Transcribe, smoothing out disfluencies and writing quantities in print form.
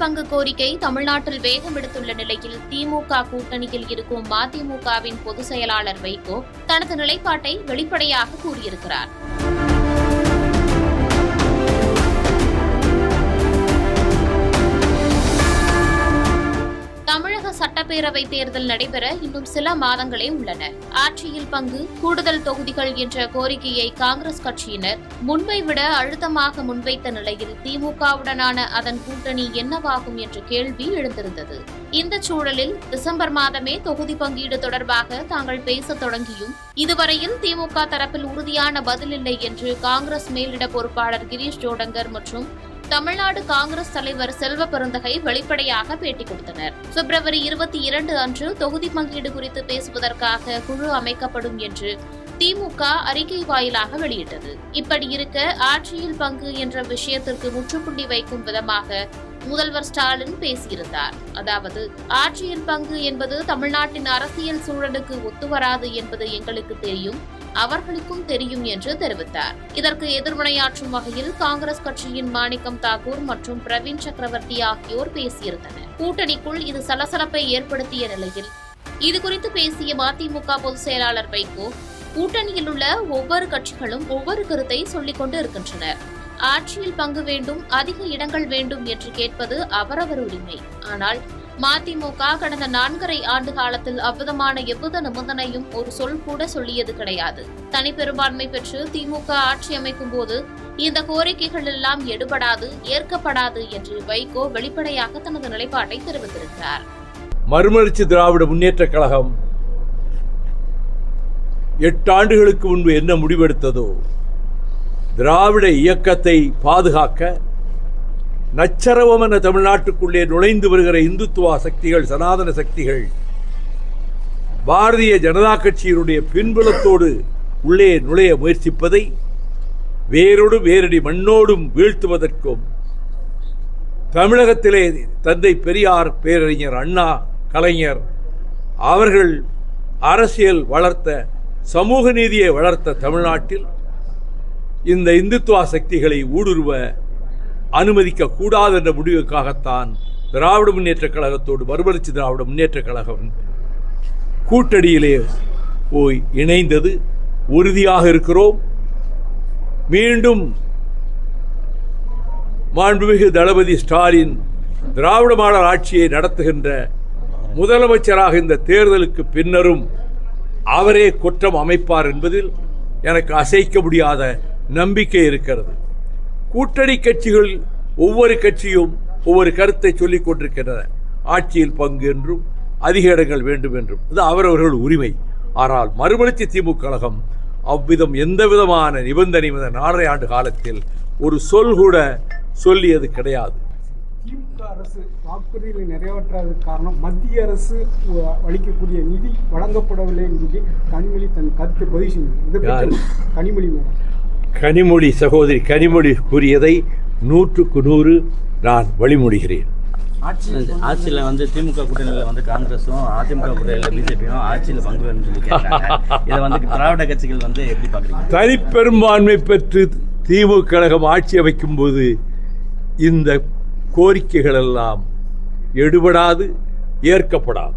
பங்கு கோரிக்கை தமிழ்நாட்டில் வேகம் எடுத்துள்ள நிலையில் திமுக கூட்டணியில் இருக்கும் மதிமுகவின் பொதுச் செயலாளர் வைகோ தனது நிலைப்பாட்டை வெளிப்படையாக கூறியிருக்கிறார். தமிழக சட்டப்பேரவை தேர்தல் நடைபெற இன்னும் சில மாதங்களே உள்ளன. ஆட்சியில் பங்கு, கூடுதல் தொகுதிகள் என்ற கோரிக்கையை காங்கிரஸ் கட்சியினர் முன்பை விட அழுத்தமாக முன்வைத்த நிலையில் திமுகவுடனான அதன் கூட்டணி என்னவாகும் என்ற கேள்வி எழுந்திருந்தது. இந்த சூழலில் டிசம்பர் மாதமே தொகுதி பங்கீடு தொடர்பாக தாங்கள் பேசத் தொடங்கியும் இதுவரையில் திமுக தரப்பில் உறுதியான பதில் இல்லை என்று காங்கிரஸ் மேலிட பொறுப்பாளர் கிரீஷ் ஜோடங்கர் மற்றும் தமிழ்நாடு காங்கிரஸ் தலைவர் செல்வ பெருந்தகை வெளிப்படையாக பேட்டி கொடுத்தனர். பிப்ரவரி 22 அன்று தொகுதி பங்கீடு குறித்து பேசுவதற்காக குழு அமைக்கப்படும் என்று திமுக அறிக்கை வாயிலாக வெளியிட்டது. இப்படி இருக்க ஆட்சியில் பங்கு என்ற விஷயத்திற்கு முற்றுப்புள்ளி வைக்கும் விதமாக முதல்வர் ஸ்டாலின் பேசியிருந்தார். அதாவது, ஆட்சியில் பங்கு என்பது தமிழ்நாட்டின் அரசியல் சூழலுக்கு ஒத்துவராது என்பது எங்களுக்கு தெரியும், அவர்களுக்கும் தெரியும் என்று தெரிவித்தார். இதற்கு எதிர்வினையாற்றும் வகையில் காங்கிரஸ் கட்சியின் மாணிக்கம் தாக்கூர் மற்றும் பிரவீன் சக்கரவர்த்தி ஆகியோர் பேசியிருந்தனர். கூட்டணிக்குள் இது சலசலப்பை ஏற்படுத்திய நிலையில் இதுகுறித்து பேசிய மதிமுக பொதுச் செயலாளர் வைகோ, கூட்டணியில் உள்ள ஒவ்வொரு கட்சிகளும் ஒவ்வொரு கருத்தை சொல்லிக் கொண்டு இருக்கின்றனர். ஆட்சியில் பங்கு வேண்டும், அதிக இடங்கள் வேண்டும் என்று கேட்பது அவரவர் உரிமை. ஆனால் மதிமுக கடந்த 4.5 ஆண்டு காலத்தில் அவ்விதமான எவ்வித நிபந்தனையும் ஒரு சொல் கூட சொல்லியது கிடையாது. தனிப்பெரும்பான்மை பெற்று திமுக ஆட்சி அமைக்கும் போது இந்த கோரிக்கைகள் எல்லாம் எடுபடாது, ஏற்கப்படாது என்று வைகோ வெளிப்படையாக தனது நிலைப்பாட்டை தெரிவித்திருக்கிறார். மறுமலர்ச்சி திராவிட முன்னேற்ற கழகம் 8 ஆண்டுகளுக்கு முன்பு என்ன முடிவெடுத்ததோ, திராவிட இயக்கத்தை பாதுகாக்க நச்சரவமென தமிழ்நாட்டுக்குள்ளே நுழைந்து வருகிற இந்துத்துவ சக்திகள், சனாதன சக்திகள் பாரதிய ஜனதா கட்சியினுடைய பின்புலத்தோடு உள்ளே நுழைய முயற்சிப்பதை வேரோடு வேரடி மண்ணோடும் வீழ்த்துவதற்கும், தமிழகத்திலே தந்தை பெரியார், பேரறிஞர் அண்ணா, கலைஞர் அவர்கள் அரசியல் வளர்த்த, சமூக நீதியை வளர்த்த தமிழ்நாட்டில் இந்த இந்துத்துவ சக்திகளை ஊடுருவ அனுமதிக்க கூடாது என்ற முடிவுக்காகத்தான் திராவிட முன்னேற்ற கழகத்தோடு மறுமலர்ச்சி திராவிட முன்னேற்ற கழகம் கூட்டணியிலே போய் இணைந்தது. உறுதியாக இருக்கிறோம். மீண்டும் மாண்புமிகு தளபதி ஸ்டாலின் திராவிட மாடல் ஆட்சியை நடத்துகின்ற முதலமைச்சராக இந்த தேர்தலுக்கு பின்னரும் அவரே குற்றம் அமைப்பார் என்பதில் எனக்கு அசைக்க முடியாத நம்பிக்கை இருக்கிறது. கூட்டணி கட்சிகள் ஒவ்வொரு கட்சியும் ஒவ்வொரு கருத்தை சொல்லிக் கொண்டிருக்கின்றன. ஆட்சியில் பங்கு என்றும் அதிக இடங்கள் வேண்டும் என்றும், இது அவரவர்கள் உரிமை. ஆனால் மறுமலர்ச்சி திமுக கழகம் அவ்விதம் எந்த விதமான நிபந்தனை 4.5 ஆண்டு காலத்தில் ஒரு சொல் கூட சொல்லியது கிடையாது. திமுக அரசு வாக்குறுதிகளை நிறைவேற்றாததற்கு காரணம் மத்திய அரசு அளிக்கக்கூடிய நிதி வழங்கப்படவில்லை என்று கனிமொழி தன் கருத்து பதிவு செய்தது. கனிமொழி மேடம், கனிமொழி சகோதரி கனிமொழி கூறியதை 100க்கு 100 நான் வழிமொழிகிறேன். ஆட்சியில் திமுக கூட்டணியில் காங்கிரஸும் அதிமுக கூட்டணியில் பிஜேபியும் ஆட்சியில் பங்கு வேணும்னு சொல்லி கேட்டாங்க. இதை திராவிட கட்சிகள் எப்படி பார்க்குறீங்க? தனிப்பெரும்பான்மை பெற்று திமுக கழகம் ஆட்சி அமைக்கும் போது இந்த கோரிக்கைகள் எல்லாம் எடுபடாது, ஏற்கப்படாது.